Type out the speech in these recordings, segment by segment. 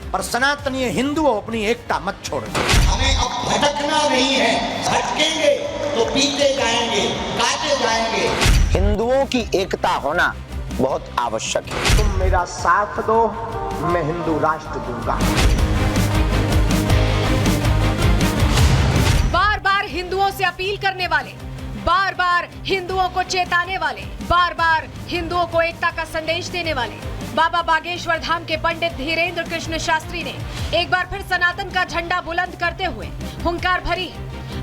पर सनातनी हिंदुओं अपनी एकता मत छोड़ना। हमें अब भटकना नहीं है, भटकेंगे तो पीते जाएंगे, काटे जाएंगे। हिंदुओं की एकता होना बहुत आवश्यक है। तुम मेरा साथ दो, मैं हिंदू राष्ट्र दूंगा। बार बार हिंदुओं से अपील करने वाले, बार बार हिंदुओं को चेताने वाले, बार बार हिंदुओं को एकता का संदेश देने वाले बाबा बागेश्वर धाम के पंडित धीरेन्द्र कृष्ण शास्त्री ने एक बार फिर सनातन का झंडा बुलंद करते हुए हुंकार भरी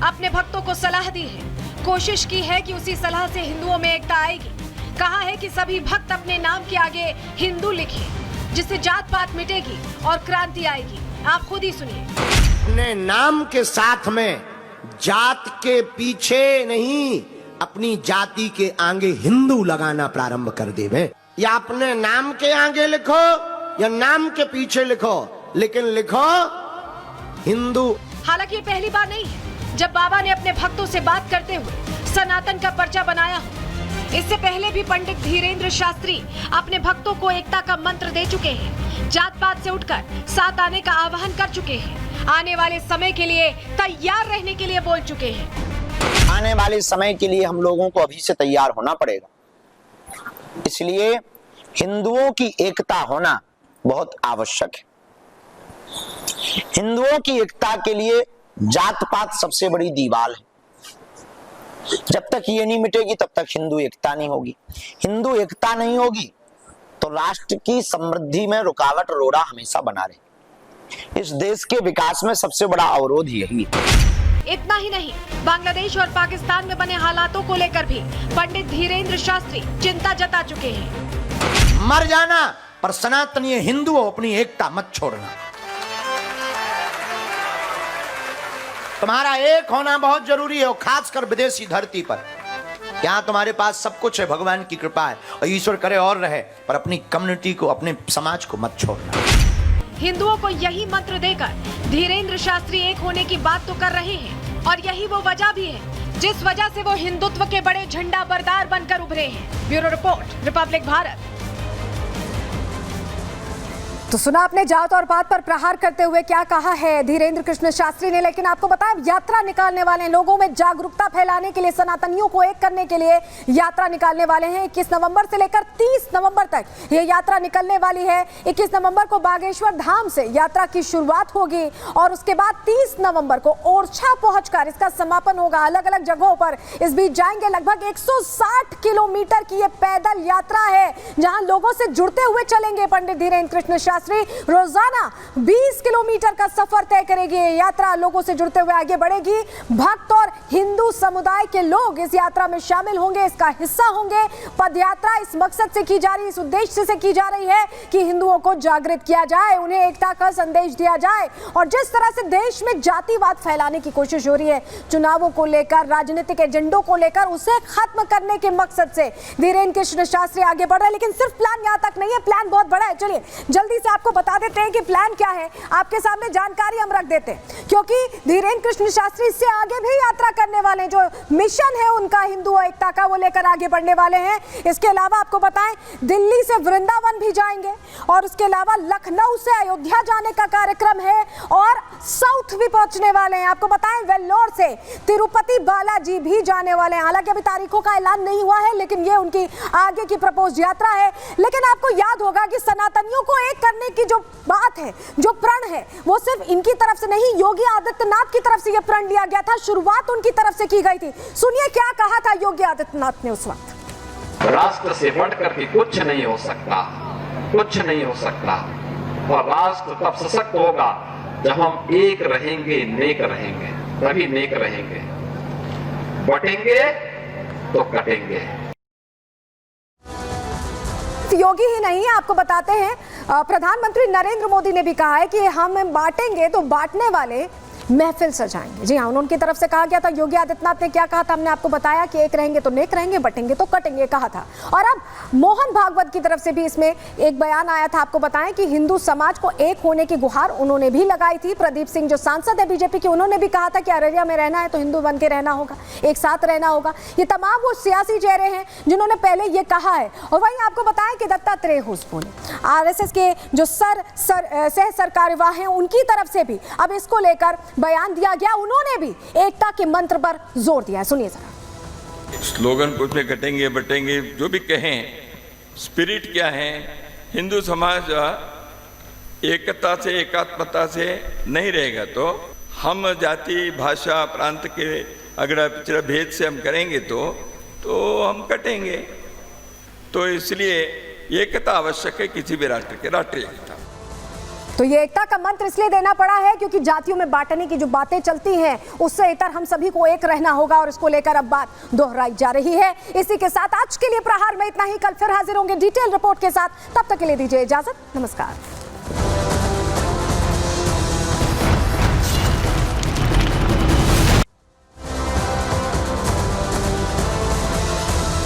अपने भक्तों को सलाह दी है। कोशिश की है कि उसी सलाह से हिंदुओं में एकता आएगी। कहा है कि सभी भक्त अपने नाम के आगे हिंदू लिखें, जिससे जात पात मिटेगी और क्रांति आएगी। आप खुद ही सुनिए। अपने नाम के साथ में जात के पीछे नहीं, अपनी जाति के आगे हिंदू लगाना प्रारंभ कर देवे। या अपने नाम के आगे लिखो या नाम के पीछे लिखो, लेकिन लिखो हिंदू। हालांकि ये पहली बार नहीं है जब बाबा ने अपने भक्तों से बात करते हुए सनातन का पर्चा बनाया हो। इससे पहले भी पंडित धीरेन्द्र शास्त्री अपने भक्तों को एकता का मंत्र दे चुके हैं। जात पात से उठकर साथ आने का आह्वान कर चुके हैं। आने वाले समय के लिए तैयार रहने के लिए बोल चुके हैं। आने वाले समय के लिए हम लोगों को अभी से तैयार होना पड़ेगा। इसलिए हिंदुओं की एकता होना बहुत आवश्यक है। हिंदुओं की एकता के लिए जात पात सबसे बड़ी दीवार है। जब तक ये नहीं मिटेगी तब तक हिंदू एकता नहीं होगी। हिंदू एकता नहीं होगी तो राष्ट्र की समृद्धि में रुकावट रोड़ा हमेशा बना रहे। इस देश के विकास में सबसे बड़ा अवरोध यही है। इतना ही नहीं, बांग्लादेश और पाकिस्तान में बने हालातों को लेकर भी पंडित धीरेन्द्र शास्त्री चिंता जता चुके हैं। मर जाना पर सनातनी हिंदुओं अपनी एकता मत छोड़ना। तुम्हारा एक होना बहुत जरूरी है, और खासकर विदेशी धरती पर। यहाँ तुम्हारे पास सब कुछ है, भगवान की कृपा है और ईश्वर करे और रहे, पर अपनी कम्युनिटी को, अपने समाज को मत छोड़ना। हिंदुओं को यही मंत्र देकर धीरेन्द्र शास्त्री एक होने की बात तो कर रहे हैं, और यही वो वजह भी है जिस वजह से वो हिंदुत्व के बड़े झंडा बरदार बनकर उभरे हैं। Bureau report, Republic Bharat. तो सुना आपने जात और पात पर प्रहार करते हुए क्या कहा है धीरेन्द्र कृष्ण शास्त्री ने। लेकिन आपको बताएं, यात्रा निकालने वाले लोगों में जागरूकता फैलाने के लिए, सनातनियों को एक करने के लिए यात्रा निकालने वाले हैं। 21 नवंबर से लेकर 30 नवंबर तक ये यात्रा निकलने वाली है। 21 नवंबर को बागेश्वर धाम से यात्रा की शुरुआत होगी और उसके बाद 30 नवंबर को ओरछा पहुंचकर इसका समापन होगा। अलग अलग जगहों पर इस बीच जाएंगे। लगभग 160 किलोमीटर की ये पैदल यात्रा है, जहां लोगों से जुड़ते हुए चलेंगे पंडित धीरेन्द्र कृष्ण शास्त्री। रोजाना 20 किलोमीटर का सफर तय करेगी ये यात्रा, लोगों से जुड़ते हुए आगे बढ़ेगी। भक्त और हिंदू समुदाय के लोग इस यात्रा में शामिल होंगे, इसका हिस्सा होंगे। पद यात्रा इस मकसद से की जा रही, इस उद्देश्य से की जा रही है कि हिंदुओं को जागृत किया जाए, उन्हें एकता का संदेश दिया जाए। और जिस तरह से देश में जातिवाद फैलाने की कोशिश हो रही है, चुनावों को लेकर, राजनीतिक एजेंडों को लेकर, उसे खत्म करने के मकसद से धीरेन्द्र कृष्ण शास्त्री आगे बढ़ रहे हैं। लेकिन सिर्फ प्लान यहाँ तक नहीं है, प्लान बहुत बड़ा है। चलिए जल्दी से आपको बता देते हैं कि प्लान क्या है, आपके सामने जानकारी हम रख देते हैं, क्योंकि धीरेन्द्र कृष्ण शास्त्री इससे आगे भी यात्रा करने वाले हैं। जो मिशन है उनका हिंदू एकता का, वो लेकर आगे बढ़ने वाले हैं। इसके अलावा आपको बताएं, दिल्ली से वृंदावन भी जाएंगे और उसके अलावा लखनऊ से अयोध्या जाने का कार्यक्रम है और साउथ भी पहुंचने वाले हैं। आपको बताएं, वेल्लोर से तिरुपति बालाजी भी जाने वाले हैं। हालांकि अभी तारीखों का ऐलान नहीं हुआ है, लेकिन ये उनकी आगे की प्रपोज यात्रा है। लेकिन आपको याद होगा कि सनातनियों को एक करने की जो बात है, जो प्रण है, वो सिर्फ इनकी तरफ से नहीं, योगी आदित्यनाथ की तरफ से यह प्रण लिया गया था। शुरुआत उनकी तरफ से की गई थी। सुनिए क्या कहा था योगी आदित्यनाथ ने उस वक्त। राष्ट्र से बढ़कर के कुछ नहीं हो सकता, कुछ नहीं हो सकता। और राष्ट्र तब सशक्त होगा जब हम एक रहेंगे, नेक रहेंगे, तभी नेक रहेंगे। बटेंगे तो कटेंगे। योगी ही नहीं, आपको बताते हैं प्रधानमंत्री नरेंद्र मोदी ने भी कहा है कि हम बांटेंगे तो बांटने वाले महफिल सजाएंगे। जी हाँ, उनकी तरफ से कहा गया था। योगी आदित्यनाथ ने क्या कहा था, हमने आपको बताया कि एक रहेंगे तो नेक रहेंगे, बटेंगे तो कटेंगे कहा था। और अब मोहन भागवत की तरफ से भी इसमें एक बयान आया था। आपको बताएं कि हिंदू समाज को एक होने की गुहार उन्होंने भी लगाई थी। प्रदीप सिंह जो सांसद है बीजेपी के, उन्होंने भी कहा था कि अररिया में रहना है तो हिंदू बन के रहना होगा, एक साथ रहना होगा। ये तमाम वो सियासी चेहरे हैं जिन्होंने पहले ये कहा है। और वहीं आपको बताएं कि दत्तात्रेय होसबोले आरएसएस के जो सह सरकार्यवाह हैं, उनकी तरफ से भी अब इसको लेकर बयान दिया गया। उन्होंने भी एकता के मंत्र पर जोर दिया है, सुनिए जरा। स्लोगन कुछ में कटेंगे बटेंगे जो भी कहें, स्पिरिट क्या है, हिंदू समाज एकता से एकात्मता से नहीं रहेगा तो हम जाति भाषा प्रांत के अगर पिछड़ा भेद से हम करेंगे तो हम कटेंगे। तो इसलिए एकता आवश्यक है किसी भी राष्ट्र के, राष्ट्रीय एकता। तो ये एकता का मंत्र इसलिए देना पड़ा है क्योंकि जातियों में बांटने की जो बातें चलती हैं उससे इतर हम सभी को एक रहना होगा, और इसको लेकर अब बात दोहराई जा रही है। इसी के साथ आज के लिए प्रहार में इतना ही। कल फिर हाजिर होंगे डिटेल रिपोर्ट के साथ। तब तक के लिए दीजिए इजाजत, नमस्कार।